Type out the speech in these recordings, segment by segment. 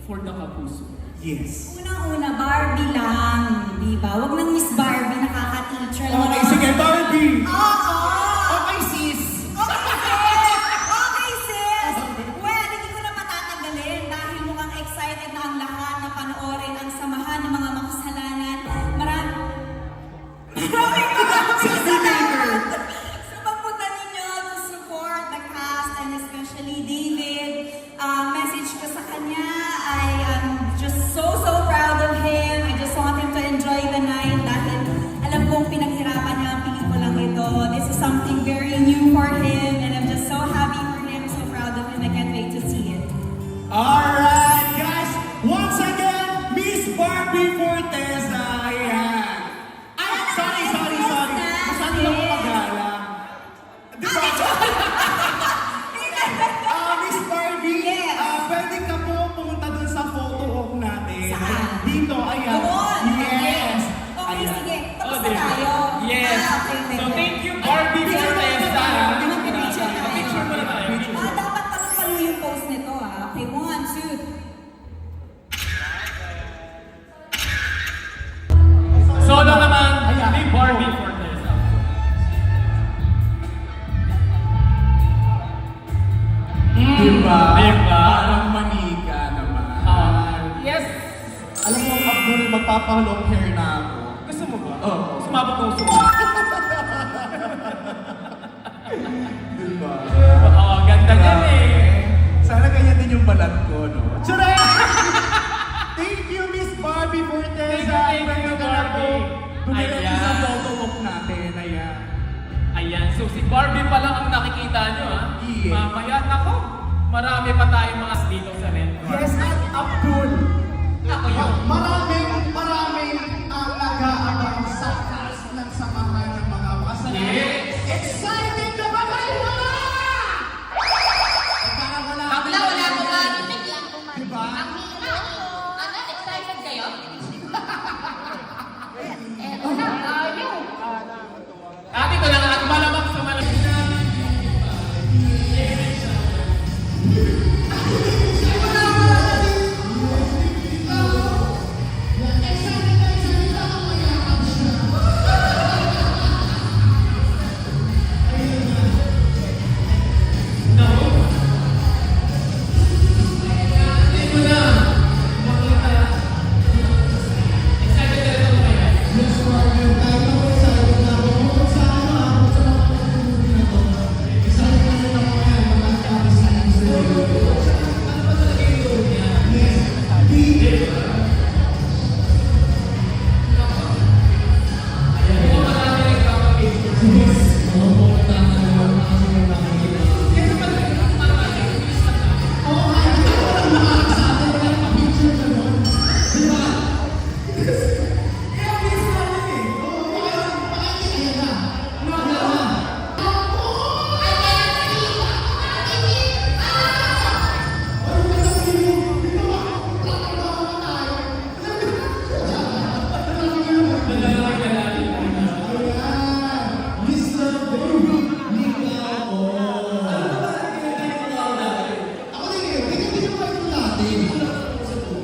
for the Kapuso. Yes. Unang-una, Barbie lang, di ba? Huwag nang Miss Barbie, nakaka-teacher. Okay, sige, Barbie! Oo! Okay, sis! Okay, sis! Well, hindi ko na matatagalin dahil mukhang excited na ang lahat na panoorin ang samahan ng mga makasalanan. Maraming mga makasalanan! So, pagpunta ninyo to support the cast and especially David. Message ko sa kanya, I am just so proud of him. I just want him to enjoy the night dahil alam kong pinaghirapan niya ang pelikulang ito. This is something very new for him and I'm just so happy for him, so proud of him. I can't wait to see it. Alright, guys! Once again, Miss Barbie Forteza! Ayan! Ay, sorry! Masyado lang ako mag-ala. Diba? Miss Barbie, Yes. pwede ka po pumunta dun sa photo op natin. Saan? Dito, ayan. Doon! Yes! Okay, Ayan. sige. Tapos Oh, na tayo. Yes. Okay. So thank you, Barbie Forteza. Picture mo na tayo. Dapat palo yung post nito Okay, 1, 2. Solo naman Ayan. ni Barbie Forteza. Diba? Diba? Parang manika naman. Yes. Alam mo, Abdul, magpapalong hair na ako. Gusto mo ba? Oo. Sumabot ng uso. Diba? Oo, ganda yan eh. Sana ganyan din yung balat ko, no? Tsuray! Thank you, Miss Barbie Forteza! Thank you, Pwede ka na po. Barbie. Dumiretso Ayan. sa photo op natin, ayan. Ayan, so si Barbie pa lang ang nakikita nyo Yes. Mamaya, nako, marami pa tayong mga dito sa Red Cross. Yes, at Abdul! Ako yun. Maraming ang nag-aabang sa cast ng samahan ng mga kasalanan. Yes. Excited na ba kayo mga? Parang wala. Wala ko man. Diba? Ang hina. Ano? Excited kayo? Eto na, ayaw. Ate ko lang at malamang sa malamang.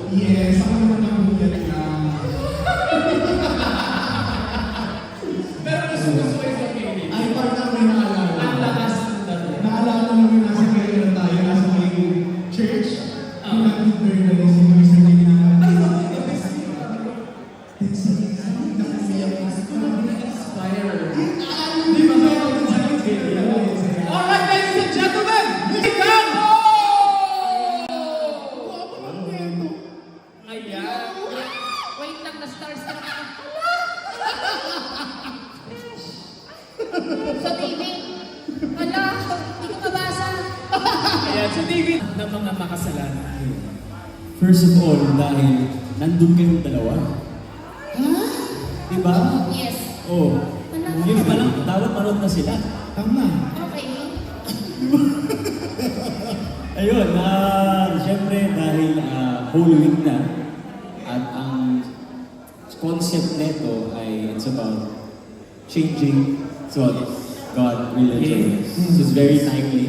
Yes, ako naman ang hugat lang. Pero gusto ko yung feeling. Ay, parang may naalala. Ang lakas ng dati. Naalala mo yung nasa kayo na tayo, nasa may church. Yung nag-bird na rin sino sa kanya. Ay, Di ba ba yung sa video? Alright, ladies and gentlemen, Mikael! Ayan. Wait lang, na-starstruck ako. So, David, wala, hindi ko mabasa. Ayan, so David, ng mga makasalanan. First of all, dahil nandun kayong dalawa. Diba? Yes. Oo. Yun pa lang, dapat manood na sila. Tama. Okay. Ayun, siyempre dahil whole week na at ang concept nito ay it's about changing what God really is. So it's very timely.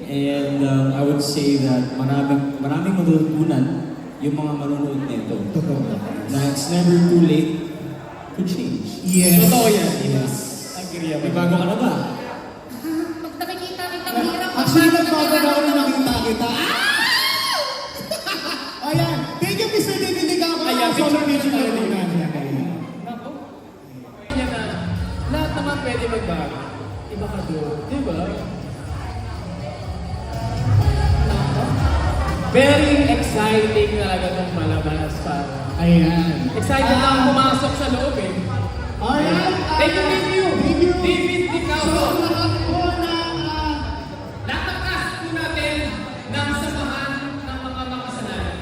And I would say that maraming matututunan yung mga manonood nito. Totoo. Na it's never too late to change. Yes. Totoo yan. Yes. Agree ako. May bago ka na ba? Pag nakikita kita, hirap Actually, nagbago na ako na nakita kita. Ayan. Thank you, Mr. David Ligawa. Ayan, Solo picture picture tayo tayo. Nako. Yan na. Lahat naman pwede magbago. Iba ka doon. Di ba? Nako. Very exciting talaga itong malabas para. Ayan. Excited na ako pumasok sa loob eh. Alright. Thank you, thank you. Thank you. David Licao. So, lahat po na Lahat ng cast po natin ng samahan ng mga makasalanan.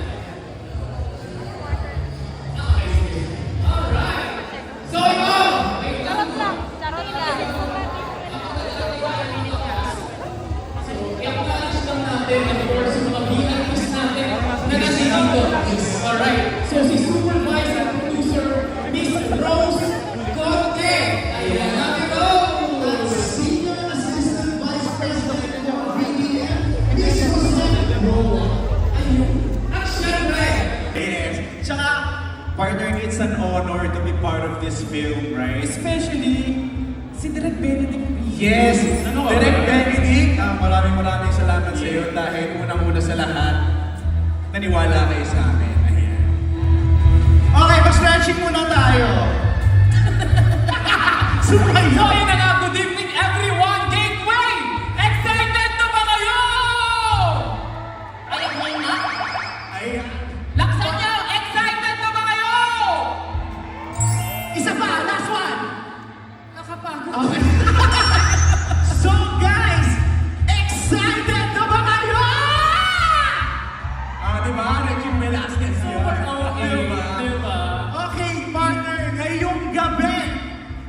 Okay, sige. Alright. So, ito. Wait lang. So, i-acknowledge lang natin, of course, yung mga VIPs natin na nandito. Alright. So, si Supervisor Producer, Miss Rose Corte. Ayan, natin go. Senior Assistant Vice President of BDM, Miss Rosette Roa. At syempre, Yes. Tsaka, partner, it's an honor to be part of this film, right? Especially, si Direk Benedict. yes, Direk Benedict, maraming salamat sa iyo dahil unang-una sa lahat, naniwala kayo sa amin. Ayan. Okay, mag-stretching muna tayo. Sumayo! So, yun na nga, good evening everyone! Gateway! Excited na ba kayo? Ayaw mo na? Ayan. Laksan nyo! Excited na ba kayo? Isa pa! Last one! Nakapagod. Okay. So guys, excited na ba kayo? Diba? Regine Velasquez yun. Okay, diba? Okay, partner, ngayong gabi,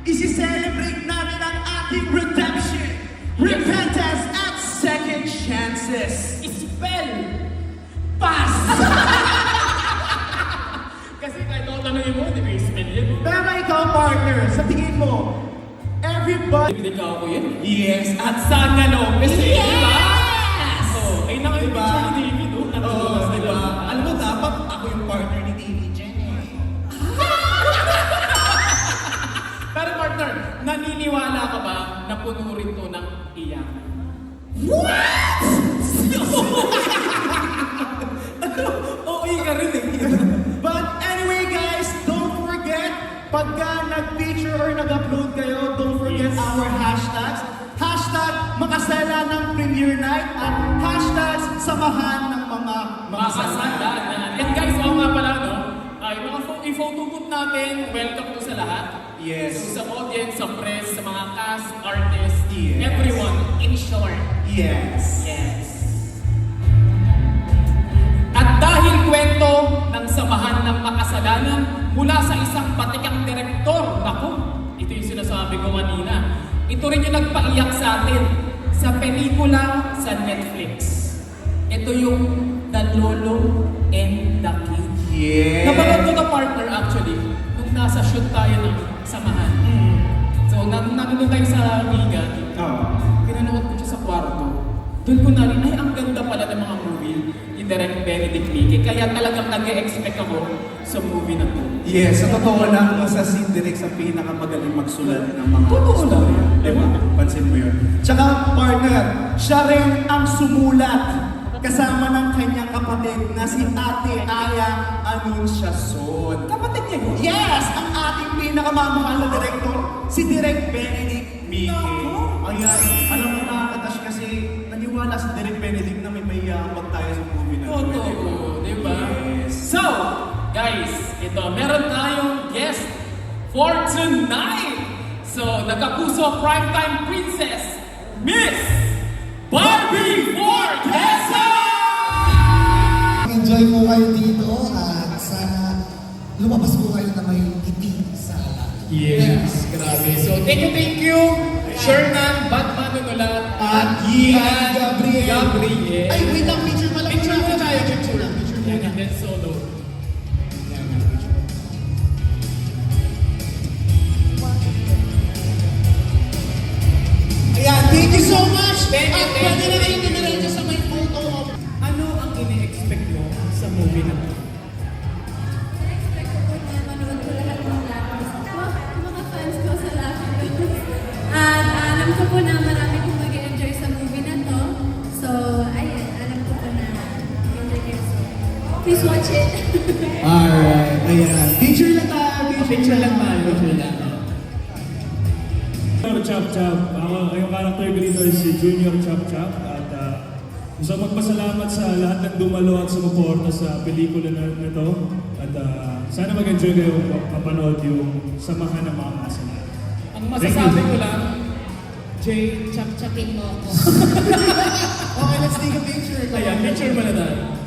isi-celebrate natin ang ating redemption, repentance, at second chances. Spell! Pass! Kasi kahit ako tanongin mo, di ba spell yun? Pero ikaw, partner, sa tingin mo, everybody... David Licao ko yun. Yes, At Sandra Lopez eh, di ba? Yes! Oh, ay naka yung Diba? picture ni David, oh. Oo, diba? Alam mo, dapat ako yung partner ni David Jen eh. Pero partner, naniniwala ka ba na puno rin to ng iyak? Oo, ka rin eh. But anyway guys, don't forget, pagka nag-feature or nag-upload kayo, don't forget our hashtags. Hashtag makasala ng premiere night at hashtags samahan ng mga Makasalanan. And guys, oo nga pala, no? Ay, mga i-photo booth natin, welcome to sa lahat. Yes. So, sa audience, sa press, sa mga cast, artists, Yes. everyone, in short. Yes. Yes. At dahil kwento ng samahan ng makasalanan mula sa isang batikang direktor, naku, ito yung sinasabi ko kanina, ito rin yung nagpaiyak sa atin sa pelikula sa Netflix. Ito yung The Lolo and the Kid. Yes. Napanood ko na partner actually, nung nasa shoot tayo ng samahan. So, nanonood tayo sa Riga. Oo. Pinanood ko siya sa kwarto. Doon ko na rin, ay, ang ganda pala ng mga movie ni Direk Benedict Lique. Kaya talagang nag-e-expect ako sa movie na to. Yes, sa totoo lang, isa si Direk sa pinakamagaling magsulat ng mga Totoo lang. storya. Diba? Pansin mo yun. Tsaka, partner, siya rin ang sumulat kasama ng kanyang kapatid na si Ate Aya Anunciacion. Kapatid niya yun? Yes! Ang ating pinakamamahal na direktor, si Direk Benedict Lique. Naku! Ayan, alam mo nakakatash kasi naniwala si Direk Benedict na may mayambag tayo sa movie na to. Totoo, di ba? Yes. So, guys, ito, meron tayong guest for tonight. So, nagkapuso primetime princess, Miss Barbie Fortesa! Enjoy po kayo dito at sana lumabas po kayo na may ngiti sa lahat. Yes, grabe. So, thank you, Shernan, Batman Nunulat, At Ian Gabriel. Gabriel. Ay, wait lang, picture pala. Picture muna tayo, Picture lang, picture Yan, muna. and then solo. Ayan, thank you so much. Thank you, At thank pwede you. na kayo dumiretso sa may photo op. Ano ang ini-expect mo sa movie na to? Chop Chop. At gusto magpasalamat sa lahat ng dumalo at sumuporta sa pelikula na ito. At sana mag-enjoy kayo mapanood yung Samahan ng Mga Makasalanan. Ang masasabi ko lang, Chop-chopin mo ako. Okay, let's take a picture. ayan, picture mo na tayo.